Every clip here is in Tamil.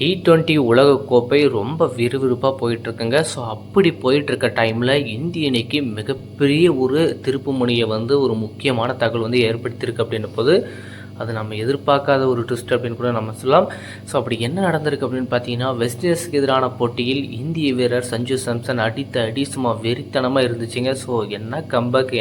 T20 உலகக்கோப்பை ரொம்ப விறுவிறுப்பா போயிட்டுருக்குங்க. ஸோ அப்படி போயிட்டுருக்க டைமில இந்திய அணிக்கு மிகப்பெரிய ஒரு திருப்புமுனைய ஒரு முக்கியமான தகவல் ஏற்படுத்தியிருக்கு அப்படின்னபோது, அது நம்ம எதிர்பார்க்காத ஒரு ட்விஸ்ட் அப்படின்னு கூட நம்ம சொல்லலாம். ஸோ அப்படி என்ன நடந்திருக்கு அப்படின்னு பார்த்தீங்கன்னா, வெஸ்ட் இண்டீஸ்க்கு எதிரான போட்டியில் இந்திய வீரர் சஞ்சு சாம்சன் அடித்த அடி சும்மா வெறித்தனமா இருந்துச்சுங்க. ஸோ என்ன கம்பேக்,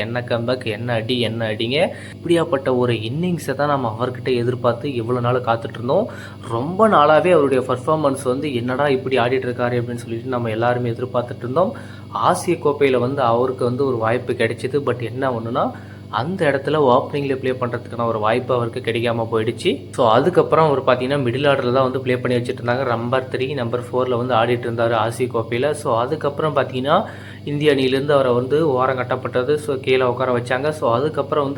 என்ன அடி, என்ன அடிங்க. இப்படியாப்பட்ட ஒரு இன்னிங்ஸை தான் நம்ம அவர்கிட்ட எதிர்பார்த்து இவ்வளோ நாள் காத்துட்ருந்தோம். ரொம்ப நாளாகவே அவருடைய பர்ஃபார்மன்ஸ் என்னடா இப்படி ஆடிட்டு இருக்காரு அப்படின்னு சொல்லிட்டு நம்ம எல்லாருமே எதிர்பார்த்துட்டு இருந்தோம். ஆசிய கோப்பையில் அவருக்கு ஒரு வாய்ப்பு கிடைச்சிது. பட் என்ன ஒன்றுனா, அந்த இடத்துல ஓப்பனிங்கில் ப்ளே பண்ணுறதுக்கான ஒரு வாய்ப்பு அவருக்கு கிடைக்காம போயிடுச்சு. ஸோ அதுக்கப்புறம் அவர் பார்த்தீங்கன்னா மிடில் ஆர்டரில் தான் ப்ளே பண்ணி வச்சுட்டு இருந்தாங்க. நம்பர் 3, நம்பர் 4ல் ஆடிட்டு இருந்தார் ஆசிய கோப்பையில். ஸோ அதுக்கப்புறம் பார்த்தீங்கன்னா இந்திய அணியிலேருந்து அவரை ஓரம் கட்டப்பட்டது. ஸோ கீழே உட்கார வச்சாங்க. ஸோ அதுக்கப்புறம்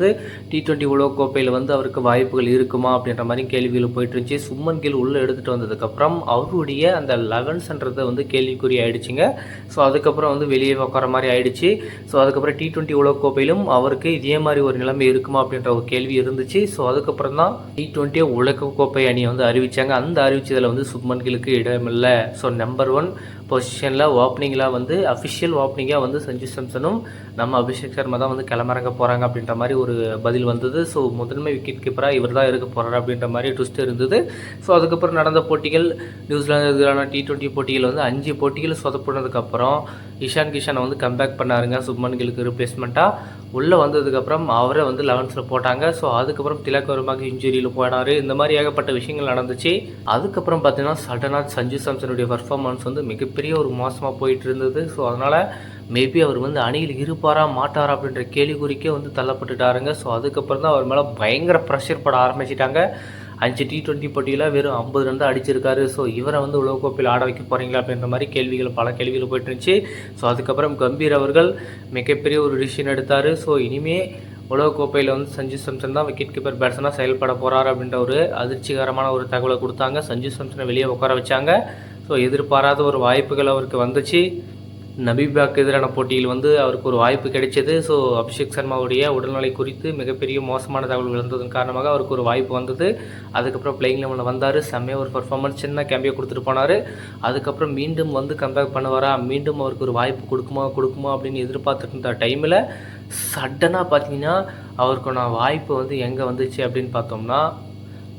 T20 உலகக்கோப்பையில் அவருக்கு வாய்ப்புகள் இருக்குமா அப்படின்ற மாதிரி கேள்விகள் போயிட்டு இருந்துச்சு. சும்மன் கில் உள்ளே எடுத்துகிட்டு வந்ததுக்கப்புறம் அவருடைய அந்த 11ன்றது கேள்விக்குறி ஆயிடுச்சுங்க. ஸோ அதுக்கப்புறம் வெளியே உட்கார மாதிரி ஆயிடுச்சு. ஸோ அதுக்கப்புறம் T20 உலகக்கோப்பையிலும் அவருக்கு இதே மாதிரி ஒரு நிலைமை இருக்குமா அப்படின்ற ஒரு கேள்வி இருந்துச்சு. ஸோ அதுக்கப்புறம் தான் T20 உலகக்கோப்பை அணியை அறிவித்தாங்க. அந்த அறிவிச்சதில் சுப்மன் கிலுக்கு இடமில்லை. ஸோ நம்பர் 1 பொசிஷனில் ஓப்பனிங்கில் அஃபிஷியல் ஓப்பனிங்காக சஞ்சு சாம்சனும் நம்ம அபிஷேக் சர்மா தான் கிளம்பறங்க போகிறாங்க அப்படின்ற மாதிரி ஒரு பதில் வந்தது. ஸோ முதன்மை விக்கெட் கீப்பராக இவர் தான் இருக்க போகிறார் அப்படின்ற மாதிரி ட்விஸ்ட் இருந்தது. ஸோ அதுக்கப்புறம் நடந்த போட்டிகள், நியூசிலாந்து எதிரான T20 போட்டிகள் 5 போட்டிகள் சொதப்பினதுக்கப்புறம் இஷான் கிஷானை கம்பேக் பண்ணாருங்க சுப்மன் கிலுக்கு ரிப்ளேஸ்மெண்ட்டாக. உள்ளே வந்ததுக்கப்புறம் அவரை 11ல் போட்டாங்க. ஸோ அதுக்கப்புறம் திலக் வர்மாக்கு இன்ஜுரியில் போனார். இந்த மாதிரி ஏகப்பட்ட விஷயங்கள் நடந்துச்சு. அதுக்கப்புறம் பார்த்தீங்கன்னா சடனாக சஞ்சு சாம்சனுடைய பர்ஃபார்மன்ஸ் மிகப்பெரிய ஒரு மோசமாக போயிட்டு இருந்தது. ஸோ அதனால் மேபி அவர் அணியில் இருப்பாரா மாட்டாரா அப்படின்ற கேள்விக்குறிக்கே தள்ளப்பட்டுட்டாருங்க. ஸோ அதுக்கப்புறம் தான் அவர் மேலே பயங்கர ப்ரெஷர் பட ஆரம்பிச்சிட்டாங்க. 5 T20 போட்டியில் வெறும் 50 ரன் தான் அடிச்சிருக்காரு. ஸோ இவரை உலகக்கோப்பையில் ஆட வைக்க போகிறீங்களா அப்படின்ற மாதிரி பல கேள்விகள் போயிட்டு இருந்துச்சு. ஸோ அதுக்கப்புறம் கம்பீர் அவர்கள் மிகப்பெரிய ஒரு டிசிஷன் எடுத்தார். ஸோ இனிமேல் உலகக்கோப்பையில் சஞ்சு சாம்சன் தான் விக்கெட் கீப்பர் பேட்ஸ்மனாக செயல்பட போகிறார் அப்படின்ற ஒரு அதிர்ச்சிகரமான ஒரு தகவலை கொடுத்தாங்க. சஞ்சு சாம்சனை வெளியே உட்கார வச்சாங்க. ஸோ எதிர்பாராத ஒரு வாய்ப்புகள் அவருக்கு வந்துச்சு. நபீபாக்கு எதிரான போட்டியில் அவருக்கு ஒரு வாய்ப்பு கிடைச்சது. ஸோ அபிஷேக் சர்மாவுடைய உடல்நிலை குறித்து மிகப்பெரிய மோசமான தகவல்கள் இருந்ததன் காரணமாக அவருக்கு ஒரு வாய்ப்பு வந்தது. அதுக்கப்புறம் பிளேயிங் லெவலில் வந்தார். செம்மையாக ஒரு பர்ஃபார்மன்ஸ், சின்ன கேம்பியோ கொடுத்துட்டு போனார். அதுக்கப்புறம் மீண்டும் கம்பேக் பண்ணுவாரா, மீண்டும் அவருக்கு ஒரு வாய்ப்பு கொடுக்குமா அப்படின்னு எதிர்பார்த்துட்டு இருந்த டைமில் சடனாக பார்த்தீங்கன்னா அவருக்கான வாய்ப்பு எங்கே வந்துச்சு அப்படின்னு பார்த்தோம்னா,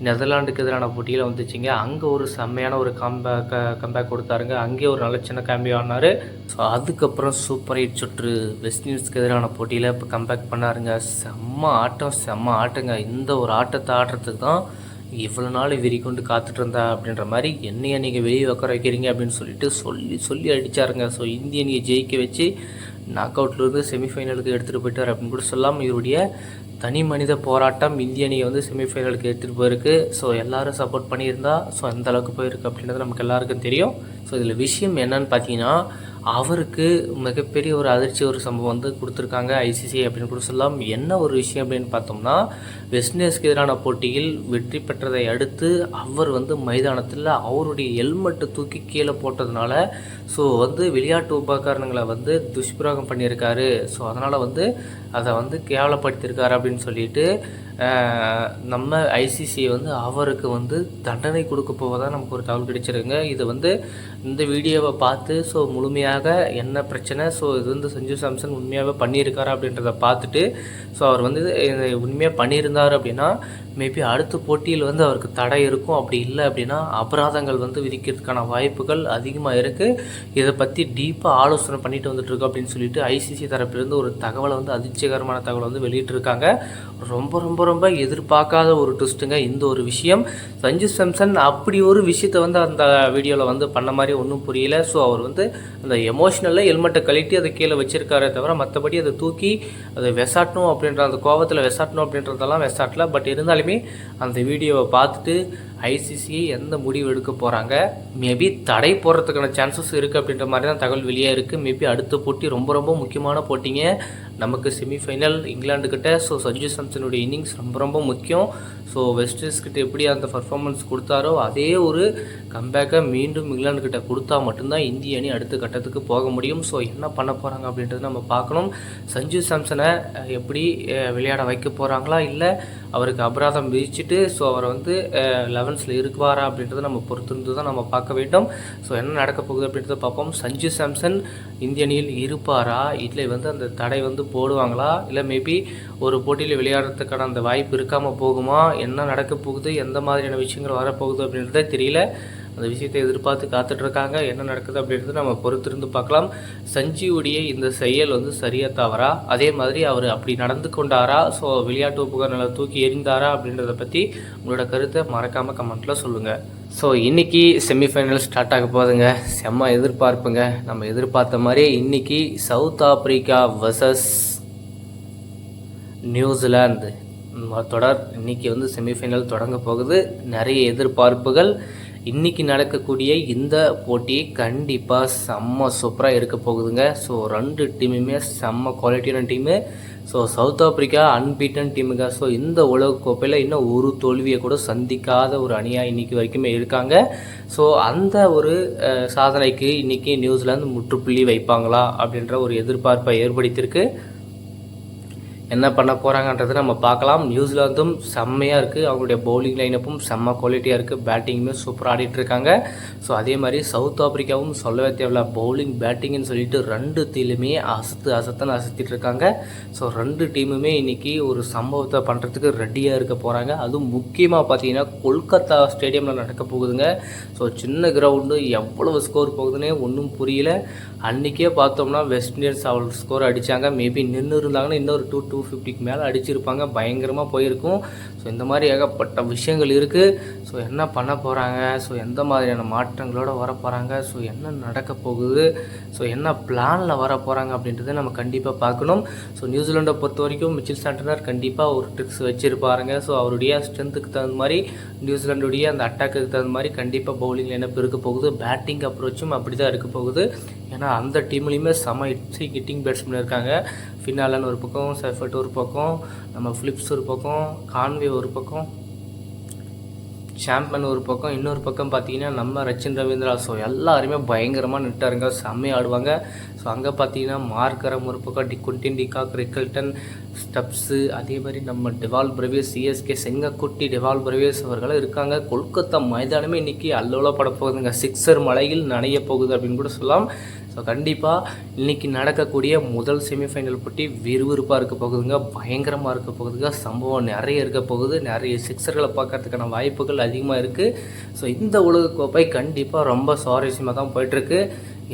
நெதர்லாண்டுக்கு எதிரான போட்டியில் வந்துச்சுங்க. அங்கே ஒரு செம்மையான ஒரு கம்பேக் கொடுத்தாருங்க. அங்கேயே ஒரு நல்ல சின்ன கேம்பியோ ஆனார். ஸோ அதுக்கப்புறம் சூப்பர் 8 சுற்று வெஸ்ட் இண்டீஸ்க்கு எதிரான போட்டியில் இப்போ கம்பேக் பண்ணாருங்க. செம்ம ஆட்டங்க. இந்த ஒரு ஆட்டத்தை ஆடுறதுக்கு தான் இவ்வளோ நாள் கொண்டு காத்துட்டு இருந்தா அப்படின்ற மாதிரி என்னையை நீங்கள் வெளியே உட்கார வைக்கிறீங்க அப்படின்னு சொல்லி அடித்தாருங்க. ஸோ இந்திய அணியை ஜெயிக்க வச்சு நாக் அவுட்லேருந்து செமிஃபைனலுக்கு எடுத்துகிட்டு போயிட்டார் அப்படின்னு கூட சொல்லலாம். இவருடைய தனி மனித போராட்டம் இந்திய அணியை செமிஃபைனலுக்கு எடுத்துகிட்டு போயிருக்கு. ஸோ எல்லோரும் சப்போர்ட் பண்ணியிருந்தா ஸோ எந்த அளவுக்கு போயிருக்கு அப்படின்றது நமக்கு எல்லாருக்கும் தெரியும். ஸோ இதில் விஷயம் என்னன்னு பார்த்தீங்கன்னா, அவருக்கு மிகப்பெரிய ஒரு அதிர்ச்சி ஒரு சம்பவம் கொடுத்துருக்காங்க ஐசிசி அப்படின்னு கூட சொல்லலாம். என்ன ஒரு விஷயம் அப்படின்னு பார்த்தோம்னா, வெஸ்ட் இண்டீஸ்க்கு எதிரான போட்டியில் வெற்றி பெற்றதை அடுத்து அவர் மைதானத்தில் அவருடைய ஹெல்மெட்டை தூக்கி கீழே போட்டதுனால ஸோ விளையாட்டு உபகரணங்களை துஷ்பிரயோகம் பண்ணியிருக்காரு. ஸோ அதனால் அதை கேவலப்படுத்தியிருக்காரு அப்படின்னு சொல்லிட்டு நம்ம ஐசிசியை அவருக்கு தண்டனை கொடுக்க போவதாக நமக்கு ஒரு தகவல் கிடைச்சிருக்குங்க. இது இந்த வீடியோவை பார்த்து ஸோ முழுமையாக என்ன பிரச்சனை, ஸோ இது சஞ்சு சாம்சன் உண்மையாகவே பண்ணியிருக்காரு அப்படின்றத பார்த்துட்டு ஸோ அவர் உண்மையாக பண்ணியிருந்தார் அப்படின்னா மேபி அடுத்த போட்டியில் அவருக்கு தடை இருக்கும். அப்படி இல்லை அப்படின்னா அபராதங்கள் விதிக்கிறதுக்கான வாய்ப்புகள் அதிகமாக இருக்குது. இதை பற்றி டீப்பாக ஆலோசனை பண்ணிட்டு வந்துட்டுருக்கோம் அப்படின்னு சொல்லிட்டு ஐசிசி தரப்பிலிருந்து ஒரு தகவலை அதிர்ச்சிகரமான தகவலை வெளியிட்டிருக்காங்க. ரொம்ப ரொம்ப ரொம்ப எதிர்பார்க்காத ஒரு ட்விஸ்ட்டுங்க இந்த ஒரு விஷயம். சஞ்சு சாம்சன் அப்படி ஒரு விஷயத்தை அந்த வீடியோவில் பண்ண மாதிரி ஒன்றும் புரியல. ஸோ அவர் அந்த எமோஷ்னலில் ஹெல்மெட்டை கழட்டி அதை கீழே வச்சிருக்காரே தவிர மற்றபடி அதை தூக்கி அதை வெசாட்டணும் அப்படின்ற அந்த கோவத்தில் வெசாட்டணும் அப்படின்றதெல்லாம் வெசாட்டல. பட் இருந்தாலுமே அந்த வீடியோவை பார்த்துட்டு ஐசிசி எந்த முடிவு எடுக்க போகிறாங்க, மேபி தடை போடுறதுக்கான சான்சஸ் இருக்குது அப்படின்ற மாதிரி தான் தகவல் வெளியே இருக்குது. மேபி அடுத்த போட்டி ரொம்ப ரொம்ப முக்கியமான போட்டிங்க. நமக்கு செமிஃபைனல் இங்கிலாந்துக்கிட்ட. ஸோ சஞ்சு சாம்சனுடைய இன்னிங்ஸ் ரொம்ப ரொம்ப முக்கியம். ஸோ வெஸ்ட் இண்டீஸ்கிட்ட எப்படி அந்த பர்ஃபார்மன்ஸ் கொடுத்தாரோ அதே ஒரு கம்பேக்கை மீண்டும் இங்கிலாந்துக்கிட்ட கொடுத்தா மட்டும்தான் இந்திய அணி அடுத்த கட்டத்துக்கு போக முடியும். ஸோ என்ன பண்ண போகிறாங்க அப்படின்றது நம்ம பார்க்கணும். சஞ்சு சாம்சனை எப்படி விளையாட வைக்க போகிறாங்களா, இல்லை அவருக்கு அபராதம் விதிச்சுட்டு ஸோ அவரை வந்து 11ல் இருக்குவாரா அப்படின்றத நம்ம பொறுத்திருந்து தான் நம்ம பார்க்க வேண்டும். ஸோ என்ன நடக்க போகுது அப்படின்றத பார்ப்போம். சஞ்சு சாம்சன் இந்திய அணியில் இருப்பாரா, இல்லை வந்து அந்த தடை வந்து போடுவாங்களா, இல்லை மேபி ஒரு போட்டியில் விளையாடுறதுக்கான அந்த வாய்ப்பு இருக்காமல் போகுமா, என்ன நடக்க போகுது, எந்த மாதிரியான விஷயங்கள் வரப்போகுது அப்படின்றதே தெரியல. அந்த விஷயத்தை எதிர்பார்த்து காத்துட்ருக்காங்க. என்ன நடக்குது அப்படின்றது நம்ம பொறுத்திருந்து பார்க்கலாம். சஞ்சுவுடைய இந்த செயல் வந்து சரியாக தவறா, அதே மாதிரி அவர் அப்படி நடந்து கொண்டாரா, ஸோ விளையாட்டு உபகரணங்களை தூக்கி எறிந்தாரா அப்படின்றத பற்றி உங்களோட கருத்தை மறக்காமல் கமெண்ட்டில் சொல்லுங்கள். ஸோ இன்றைக்கி செமிஃபைனல் ஸ்டார்ட் ஆக போகுதுங்க. செம்ம எதிர்பார்ப்புங்க. நம்ம எதிர்பார்த்த மாதிரியே இன்றைக்கி சவுத் ஆப்பிரிக்கா வர்சஸ் நியூசிலாந்து தொடர் இன்றைக்கி வந்து செமிஃபைனல் தொடங்க போகுது. நிறைய எதிர்பார்ப்புகள். இன்றைக்கி நடக்கக்கூடிய இந்த போட்டி கண்டிப்பாக செம்ம சூப்பராக இருக்க போகுதுங்க. ஸோ 2 டீமுமே செம்ம குவாலிட்டியான team. So South Africa unbeaten டீமுங்க. ஸோ இந்த உலகக்கோப்பையில் இன்னும் ஒரு தோல்வியை கூட சந்திக்காத ஒரு அணியாக இன்றைக்கி வரைக்குமே இருக்காங்க. ஸோ அந்த ஒரு சாதனைக்கு இன்றைக்கி நியூசிலாந்து முற்றுப்புள்ளி வைப்பாங்களா அப்படின்ற ஒரு எதிர்பார்ப்பை ஏற்படுத்தியிருக்கு. என்ன பண்ண போகிறாங்கன்றதை நம்ம பார்க்கலாம். நியூசிலாந்தும் செம்மையாக இருக்குது. அவங்களுடைய பவுலிங் லைனப்பும் செம்ம குவாலிட்டியாக இருக்குது. பேட்டிங்குமே சூப்பராக ஆடிட்டுருக்காங்க. ஸோ அதே மாதிரி சவுத் ஆப்பிரிக்காவும் சொல்லவே தேவையில்ல. பவுலிங் பேட்டிங்னு சொல்லிட்டு 2 டீமுமே அசத்துன்னு அசத்திட்டு இருக்காங்க. ஸோ 2 டீமுமே இன்றைக்கி ஒரு சம்பவத்தை பண்ணுறதுக்கு ரெடியாக இருக்க போகிறாங்க. அதுவும் முக்கியமாக பார்த்தீங்கன்னா கொல்கத்தா ஸ்டேடியமில் நடக்க போகுதுங்க. ஸோ சின்ன கிரவுண்டு எவ்வளவு ஸ்கோர் போகுதுன்னே ஒன்றும் புரியல. அன்றைக்கே பார்த்தோம்னா வெஸ்ட் இண்டீஸ் அவ்வளோ ஸ்கோர் அடித்தாங்க. மேபி நின்று இருந்தாங்கன்னா இன்னொரு 250க்கு மேலே அடிச்சிருப்பாங்க. பயங்கரமாக போயிருக்கும். ஸோ இந்த மாதிரி ஏகப்பட்ட விஷயங்கள் இருக்குது. ஸோ என்ன பண்ண போகிறாங்க, ஸோ எந்த மாதிரியான மாற்றங்களோடு வர போகிறாங்க, ஸோ என்ன நடக்க போகுது, ஸோ என்ன பிளானில் வர போகிறாங்க அப்படின்றத நம்ம கண்டிப்பாக பார்க்கணும். ஸோ நியூசிலாண்டை பொறுத்த வரைக்கும் மிச்சல் சாண்டனர் கண்டிப்பாக ஒரு ட்ரிக்ஸ் வச்சுருப்பாருங்க. ஸோ அவருடைய ஸ்ட்ரென்த்துக்கு தகுந்த மாதிரி நியூசிலாண்டுடைய அந்த அட்டாக்குக்கு தகுந்த மாதிரி கண்டிப்பாக பவுலிங் லைனப் இருக்க போகுது. பேட்டிங் அப்ரோச்சும் அப்படி தான் இருக்க போகுது. ஏன்னா அந்த டீம்லேயுமே செம ஹிட்டிங் பேட்ஸ்மேன் இருக்காங்க. ஃபினாலன் ஒரு பக்கம், செஃபர்ட் ஒரு பக்கம், நம்ம ஃபிலிப்ஸ் ஒரு பக்கம், கான்வே ஒரு பக்கம், சாம்பன் ஒரு பக்கம், இன்னொரு பக்கம் பார்த்தீங்கன்னா நம்ம ரச்சின் ரவீந்திரா. ஸோ எல்லாருமே பயங்கரமாக நிட்டாருங்க, செம்மையாக ஆடுவாங்க. ஸோ அங்கே பார்த்தீங்கன்னா மார்க்கரம் ஒரு பக்கம், குண்டின் டிகாக், ரிக்கல்டன், ஸ்டப்ஸு, அதே மாதிரி நம்ம Dewald Pravesh, CSK செங்கக்குட்டி Dewald Pravesh அவர்களும் இருக்காங்க. கொல்கத்தா மைதானமே இன்றைக்கி அல்லோல பட போகுதுங்க. 6 மலையில் நனைய போகுது அப்படின்னு கூட சொல்லலாம். ஸோ கண்டிப்பாக இன்றைக்கி நடக்கக்கூடிய முதல் செமிஃபைனல் போட்டி விறுவிறுப்பாக இருக்க போகுதுங்க. பயங்கரமாக இருக்க போகுதுங்க. சம்பவம் நிறைய இருக்க போகுது. நிறைய சிக்ஸர்களை பார்க்கறதுக்கான வாய்ப்புகள் அதிகமாக இருக்குது. ஸோ இந்த உலகக்கோப்பை கண்டிப்பாக ரொம்ப சுவாரஸ்யமாக தான் போயிட்டுருக்கு.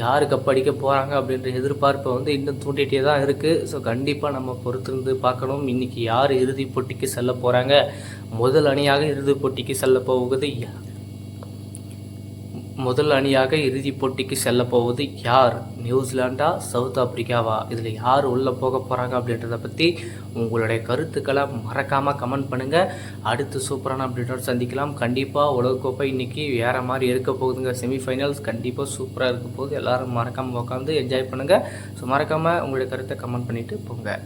யார் கப் அடிக்க போகிறாங்க அப்படின்ற எதிர்பார்ப்பை வந்து இன்னும் தூண்டிகிட்டே தான் இருக்குது. ஸோ கண்டிப்பாக நம்ம பொறுத்திருந்து பார்க்கணும். இன்றைக்கி யார் இறுதிப் போட்டிக்கு செல்ல போகிறாங்க, முதல் அணியாக இறுதிப் போட்டிக்கு செல்ல போகுது இறுதிப் போட்டிக்கு செல்ல போவது யார், நியூசிலாண்டா சவுத் ஆப்பிரிக்காவா, இதில் யார் உள்ளே போக போகிறாங்க அப்படின்றத பற்றி உங்களுடைய கருத்துக்களை மறக்காமல் கமெண்ட் பண்ணுங்கள். அடுத்து சூப்பரான அப்டேட்டோடு சந்திக்கலாம். கண்டிப்பாக உலகக்கோப்பை இன்றைக்கி வேறு மாதிரி இருக்க போகுதுங்க. செமிஃபைனல்ஸ் கண்டிப்பாக சூப்பராக இருக்க போகுது. எல்லோரும் மறக்காமல் உட்காந்து என்ஜாய் பண்ணுங்கள். ஸோ மறக்காமல் உங்களுடைய கருத்தை கமெண்ட் பண்ணிவிட்டு போங்க.